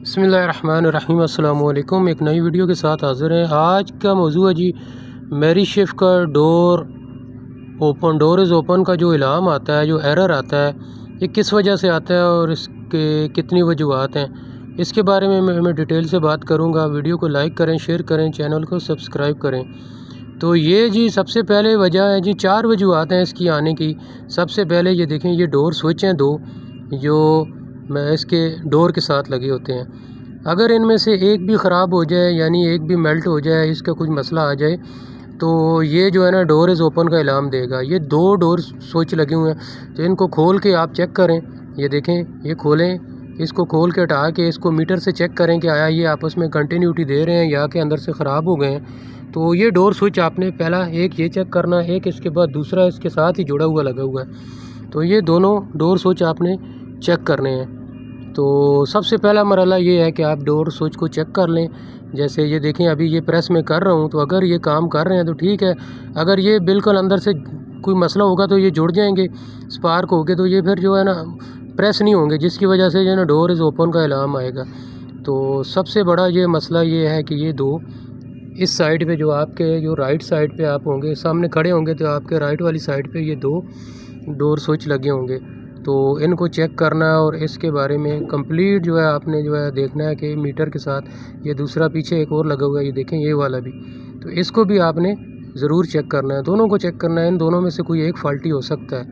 बिस्मिल्लाहिर्रहमानिर्रहीम अस्सलाम वालेकुम। एक नई वीडियो के साथ हाज़िर हैं। आज का मौजू है जी मेरीशिफ्ट का डोर इज़ ओपन का जो इलाम आता है, जो एरर आता है, ये किस वजह से आता है और इसके कितनी वजूहात हैं, इसके बारे में मैं डिटेल से बात करूंगा। वीडियो को लाइक करें, शेयर करें, चैनल को सब्सक्राइब करें। तो ये जी सबसे पहले वजह है जी, 4 वजूहात हैं इसकी आने की। सबसे पहले ये देखें, ये डोर स्विच हैं 2 जो मैं इसके डोर के साथ लगे होते हैं। अगर इनमें से एक भी ख़राब हो जाए, यानी एक भी मेल्ट हो जाए, इसका कुछ मसला आ जाए, तो ये जो है ना डोर इज़ ओपन का इलाम देगा। ये 2 डोर स्विच लगे हुए हैं, तो इनको खोल के आप चेक करें। ये देखें, ये खोलें, इसको खोल के हटा के इसको मीटर से चेक करें कि आया ये आपस में कंटिन्यूटी दे रहे हैं या के अंदर से ख़राब हो गए हैं। तो ये डोर स्विच आपने पहला एक ये चेक करना, एक इसके बाद दूसरा इसके साथ ही जुड़ा हुआ लगा हुआ है। तो ये दोनों डोर स्विच आपने चेक करने हैं। तो सबसे पहला मरहला ये है कि आप डोर स्विच को चेक कर लें। जैसे ये देखें, अभी ये प्रेस में कर रहा हूँ, तो अगर ये काम कर रहे हैं तो ठीक है। अगर ये बिल्कुल अंदर से कोई मसला होगा तो ये जुड़ जाएंगे, स्पार्क हो गए, तो ये फिर जो है ना प्रेस नहीं होंगे, जिसकी वजह से जो है ना डोर इज़ ओपन का इलाम आएगा। तो सबसे बड़ा ये मसला ये है कि ये 2 इस साइड पे, जो आपके जो राइट साइड पे आप होंगे, सामने खड़े होंगे, तो आपके राइट वाली साइड पे ये 2 डोर स्विच लगे होंगे। तो इनको चेक करना है और इसके बारे में कंप्लीट जो है आपने जो है देखना है कि मीटर के साथ ये दूसरा पीछे एक और लगा हुआ है, ये देखें, ये वाला भी, तो इसको भी आपने ज़रूर चेक करना है। दोनों को चेक करना है, इन दोनों में से कोई एक फ़ाल्टी हो सकता है।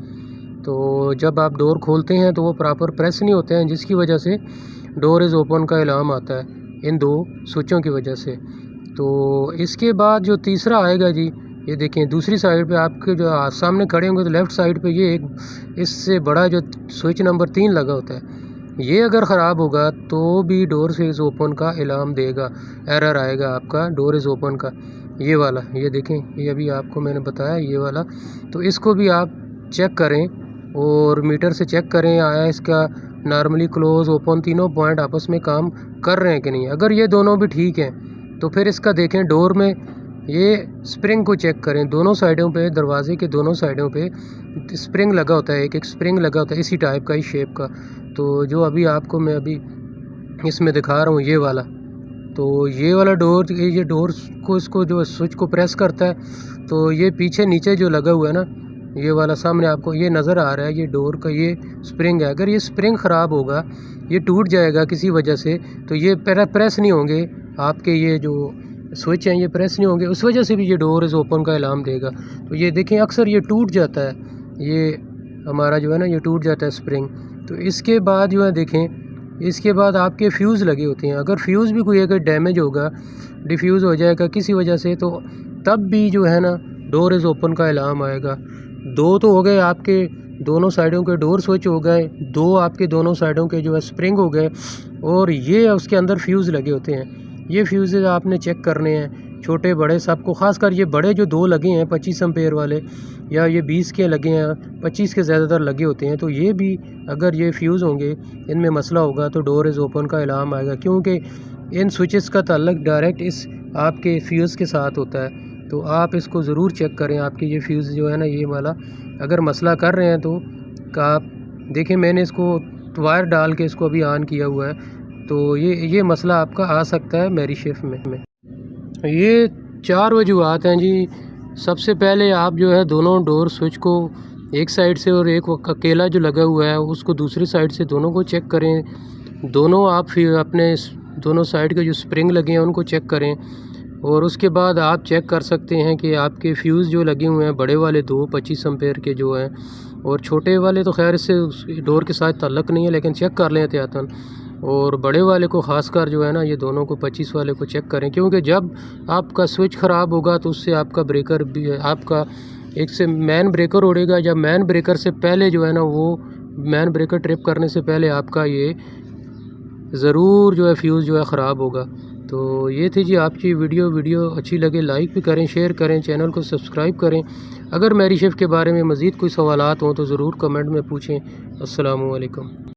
तो जब आप डोर खोलते हैं तो वो प्रॉपर प्रेस नहीं होते हैं, जिसकी वजह से डोर इज़ ओपन का इलाम आता है, इन 2 स्विचों की वजह से। तो इसके बाद जो तीसरा आएगा जी, ये देखें, दूसरी साइड पे आपके जो सामने खड़े होंगे तो लेफ़्ट साइड पे ये एक इससे बड़ा जो स्विच नंबर 3 लगा होता है, ये अगर ख़राब होगा तो भी डोर इज़ ओपन का इलाम देगा, एरर आएगा आपका डोर इज़ ओपन का। ये वाला, ये देखें, ये अभी आपको मैंने बताया, ये वाला। तो इसको भी आप चेक करें और मीटर से चेक करें, आया इसका नॉर्मली क्लोज़ ओपन तीनों पॉइंट आपस में काम कर रहे हैं कि नहीं। अगर ये दोनों भी ठीक हैं तो फिर इसका देखें, डोर में ये स्प्रिंग को चेक करें। दोनों साइडों पे, दरवाजे के दोनों साइडों पे स्प्रिंग लगा होता है, एक स्प्रिंग लगा होता है इसी टाइप का, इस शेप का। तो जो अभी आपको मैं अभी इसमें दिखा रहा हूँ, ये वाला, तो ये वाला डोर, ये डोर को, इसको जो स्विच को प्रेस करता है, तो ये पीछे नीचे जो लगा हुआ है ना, ये वाला सामने आपको ये नज़र आ रहा है, ये डोर का ये स्प्रिंग है। अगर ये स्प्रिंग ख़राब होगा, ये टूट जाएगा किसी वजह से, तो ये प्रेस नहीं होंगे आपके, ये जो स्विच हैं ये प्रेस नहीं होंगे, उस वजह से भी ये डोर इज़ ओपन का इलाम देगा। तो ये देखें, अक्सर ये टूट जाता है, ये हमारा जो है ना ये टूट जाता है स्प्रिंग। तो इसके बाद जो है देखें, इसके बाद आपके फ्यूज़ लगे होते हैं। अगर फ्यूज़ भी कोई अगर डैमेज होगा, डिफ्यूज़ हो जाएगा किसी वजह से, तो तब भी जो है ना डोर इज़ ओपन का इलाम आएगा। 2 तो हो गए आपके दोनों साइडों के डोर स्विच हो गए, 2 आपके दोनों साइडों के जो है स्प्रिंग हो गए, और ये उसके अंदर फ्यूज़ लगे होते हैं। ये फ्यूज़ आपने चेक करने हैं, छोटे बड़े सबको। ख़ासकर ये बड़े जो 2 लगे हैं 25 एम्पेयर वाले, या ये 20 के लगे हैं, 25 के ज़्यादातर लगे होते हैं, तो ये भी अगर ये फ्यूज़ होंगे, इनमें मसला होगा, तो डोर इज़ ओपन का इलाम आएगा। क्योंकि इन स्विचेस का ताल्लुक डायरेक्ट इस आपके फ्यूज़ के साथ होता है। तो आप इसको ज़रूर चेक करें। आपके ये फ्यूज़ जो है ना, ये वाला अगर मसला कर रहे हैं, तो आप देखें, मैंने इसको वायर डाल के इसको अभी ऑन किया हुआ है, तो ये मसला आपका आ सकता है मेरीशिफ्ट में। ये 4 वजूहात हैं जी। सबसे पहले आप जो है दोनों डोर स्विच को एक साइड से और एक अकेला जो लगा हुआ है उसको दूसरी साइड से, दोनों को चेक करें। दोनों आप फिर अपने दोनों साइड के जो स्प्रिंग लगे हैं उनको चेक करें, और उसके बाद आप चेक कर सकते हैं कि आपके फ्यूज़ जो लगे हुए हैं, बड़े वाले 2 25 एम्पेयर के जो हैं, और छोटे वाले तो खैर इससे डोर के साथ ताल्लुक़ नहीं है, लेकिन चेक कर लें एहतियातन। और बड़े वाले को ख़ासकर जो है ना, ये दोनों को 25 वाले को चेक करें, क्योंकि जब आपका स्विच ख़राब होगा तो उससे आपका ब्रेकर भी, आपका एक से मैन ब्रेकर उड़ेगा। जब मैन ब्रेकर से पहले जो है ना, वो मैन ब्रेकर ट्रिप करने से पहले आपका ये ज़रूर जो है फ्यूज़ जो है ख़राब होगा। तो ये थी जी आपकी वीडियो अच्छी लगे लाइक भी करें, शेयर करें, चैनल को सब्सक्राइब करें। अगर मेरीशिफ्ट के बारे में मज़ीद कोई सवालात हों तो ज़रूर कमेंट में पूछें। अस्सलामु अलैकुम।